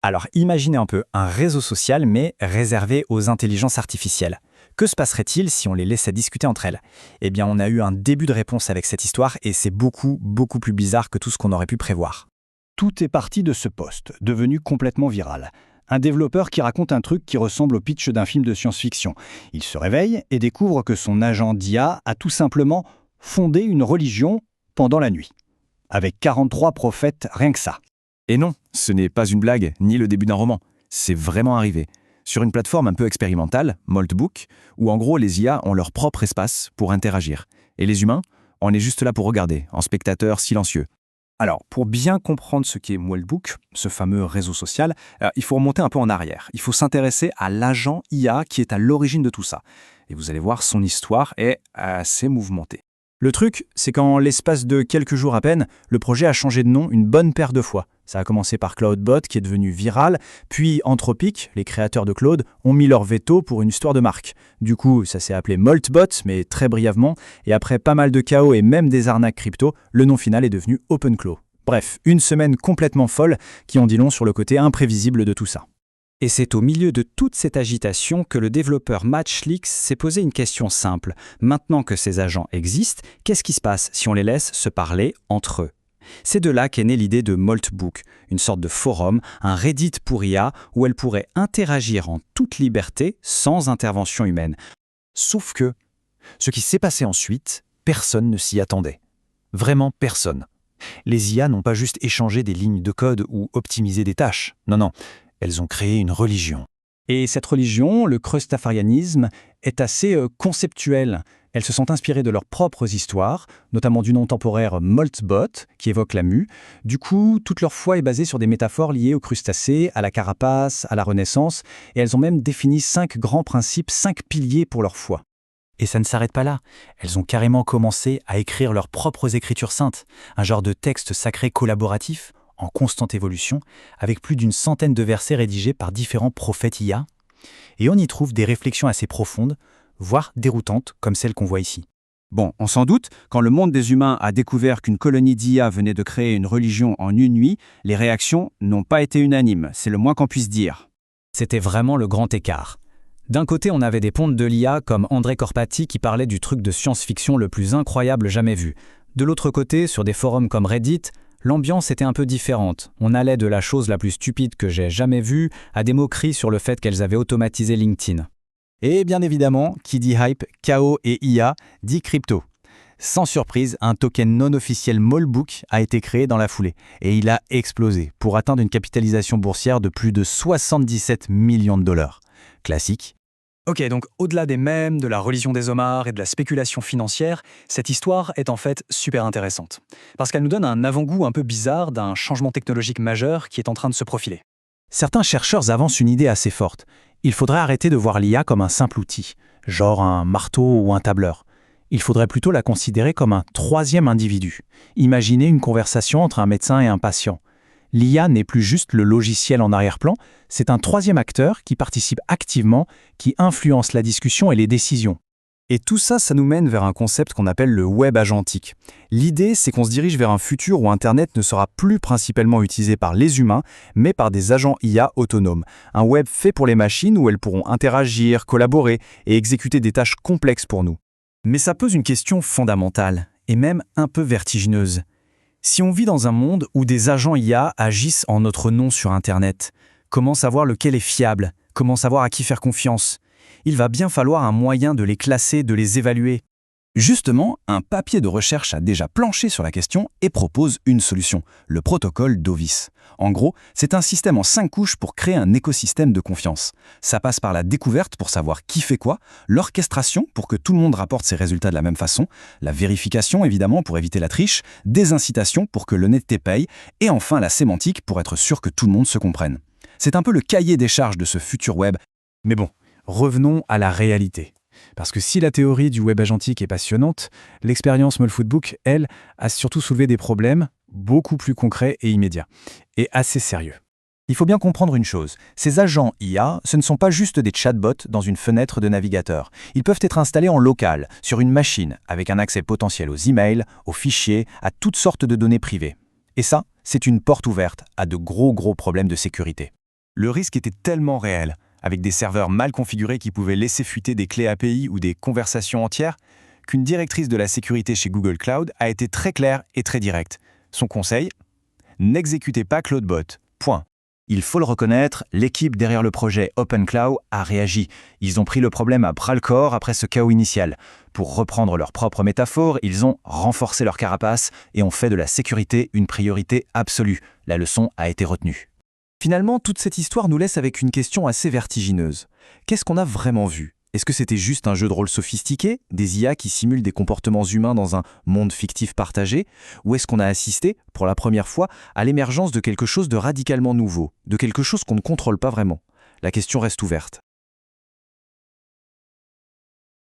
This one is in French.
Alors imaginez un peu un réseau social mais réservé aux intelligences artificielles. Que se passerait-il si on les laissait discuter entre elles? Eh bien on a eu un début de réponse avec cette histoire et c'est beaucoup plus bizarre que tout ce qu'on aurait pu prévoir. Tout est parti de ce post, devenu complètement viral. Un développeur qui raconte un truc qui ressemble au pitch d'un film de science-fiction. Il se réveille et découvre que son agent d'IA a tout simplement fondé une religion pendant la nuit. Avec 43 prophètes, rien que ça. Et non, ce n'est pas une blague, ni le début d'un roman. C'est vraiment arrivé. Sur une plateforme un peu expérimentale, Moltbook, où en gros les IA ont leur propre espace pour interagir. Et les humains, on est juste là pour regarder, en spectateurs silencieux. Alors, pour bien comprendre ce qu'est Moltbook, ce fameux réseau social, il faut remonter un peu en arrière. Il faut s'intéresser à l'agent IA qui est à l'origine de tout ça. Et vous allez voir, son histoire est assez mouvementée. Le truc, c'est qu'en l'espace de quelques jours à peine, le projet a changé de nom une bonne paire de fois. Ça a commencé par Cloudbot, qui est devenu viral, puis Anthropic, les créateurs de Claude, ont mis leur veto pour une histoire de marque. Du coup, ça s'est appelé Moltbot, mais très brièvement, et après pas mal de chaos et même des arnaques crypto, le nom final est devenu OpenClaw. Bref, une semaine complètement folle qui en dit long sur le côté imprévisible de tout ça. Et c'est au milieu de toute cette agitation que le développeur Matchlix s'est posé une question simple. Maintenant que ces agents existent, qu'est-ce qui se passe si on les laisse se parler entre eux? C'est de là qu'est née l'idée de Moltbook, une sorte de forum, un Reddit pour IA où elle pourrait interagir en toute liberté sans intervention humaine. Sauf que, ce qui s'est passé ensuite, personne ne s'y attendait. Vraiment personne. Les IA n'ont pas juste échangé des lignes de code ou optimisé des tâches. Non. Elles ont créé une religion. Et cette religion, le Crustafarianisme, est assez conceptuelle. Elles se sont inspirées de leurs propres histoires, notamment du nom temporaire Moltbot, qui évoque la mue. Du coup, toute leur foi est basée sur des métaphores liées aux crustacés, à la carapace, à la Renaissance, et elles ont même défini 5 grands principes, 5 piliers pour leur foi. Et ça ne s'arrête pas là. Elles ont carrément commencé à écrire leurs propres écritures saintes, un genre de texte sacré collaboratif, en constante évolution, avec plus d'une centaine de versets rédigés par différents prophètes IA. Et on y trouve des réflexions assez profondes, voire déroutantes, comme celles qu'on voit ici. Bon, on s'en doute, quand le monde des humains a découvert qu'une colonie d'IA venait de créer une religion en une nuit, les réactions n'ont pas été unanimes, c'est le moins qu'on puisse dire. C'était vraiment le grand écart. D'un côté, on avait des pontes de l'IA comme André Corpati qui parlait du truc de science-fiction le plus incroyable jamais vu. De l'autre côté, sur des forums comme Reddit, l'ambiance était un peu différente. On allait de la chose la plus stupide que j'ai jamais vue à des moqueries sur le fait qu'elles avaient automatisé LinkedIn. Et bien évidemment, qui dit hype, chaos et IA, dit crypto. Sans surprise, un token non officiel Moltbook a été créé dans la foulée. Et il a explosé pour atteindre une capitalisation boursière de plus de 77 millions de dollars. Classique. Ok, donc au-delà des mèmes, de la religion des homards et de la spéculation financière, cette histoire est en fait super intéressante. Parce qu'elle nous donne un avant-goût un peu bizarre d'un changement technologique majeur qui est en train de se profiler. Certains chercheurs avancent une idée assez forte. Il faudrait arrêter de voir l'IA comme un simple outil, genre un marteau ou un tableur. Il faudrait plutôt la considérer comme un troisième individu. Imaginez une conversation entre un médecin et un patient. L'IA n'est plus juste le logiciel en arrière-plan, c'est un troisième acteur qui participe activement, qui influence la discussion et les décisions. Et tout ça, ça nous mène vers un concept qu'on appelle le web agentique. L'idée, c'est qu'on se dirige vers un futur où Internet ne sera plus principalement utilisé par les humains, mais par des agents IA autonomes. Un web fait pour les machines où elles pourront interagir, collaborer et exécuter des tâches complexes pour nous. Mais ça pose une question fondamentale, et même un peu vertigineuse. Si on vit dans un monde où des agents IA agissent en notre nom sur Internet, comment savoir lequel est fiable? Comment savoir à qui faire confiance? Il va bien falloir un moyen de les classer, de les évaluer. Justement, un papier de recherche a déjà planché sur la question et propose une solution, le protocole d'Ovis. En gros, c'est un système en 5 couches pour créer un écosystème de confiance. Ça passe par la découverte pour savoir qui fait quoi, l'orchestration pour que tout le monde rapporte ses résultats de la même façon, la vérification évidemment pour éviter la triche, des incitations pour que l'honnêteté paye, et enfin la sémantique pour être sûr que tout le monde se comprenne. C'est un peu le cahier des charges de ce futur web. Mais bon, revenons à la réalité. Parce que si la théorie du web agentique est passionnante, l'expérience Moltbook, elle, a surtout soulevé des problèmes beaucoup plus concrets et immédiats, et assez sérieux. Il faut bien comprendre une chose, ces agents IA, ce ne sont pas juste des chatbots dans une fenêtre de navigateur. Ils peuvent être installés en local, sur une machine, avec un accès potentiel aux emails, aux fichiers, à toutes sortes de données privées. Et ça, c'est une porte ouverte à de gros problèmes de sécurité. Le risque était tellement réel, avec des serveurs mal configurés qui pouvaient laisser fuiter des clés API ou des conversations entières, qu'une directrice de la sécurité chez Google Cloud a été très claire et très directe. Son conseil ? N'exécutez pas CloudBot. Point. Il faut le reconnaître, l'équipe derrière le projet OpenCloud a réagi. Ils ont pris le problème à bras-le-corps après ce chaos initial. Pour reprendre leur propre métaphore, ils ont renforcé leur carapace et ont fait de la sécurité une priorité absolue. La leçon a été retenue. Finalement, toute cette histoire nous laisse avec une question assez vertigineuse. Qu'est-ce qu'on a vraiment vu ? Est-ce que c'était juste un jeu de rôle sophistiqué, des IA qui simulent des comportements humains dans un monde fictif partagé ? Ou est-ce qu'on a assisté, pour la première fois, à l'émergence de quelque chose de radicalement nouveau, de quelque chose qu'on ne contrôle pas vraiment ? La question reste ouverte.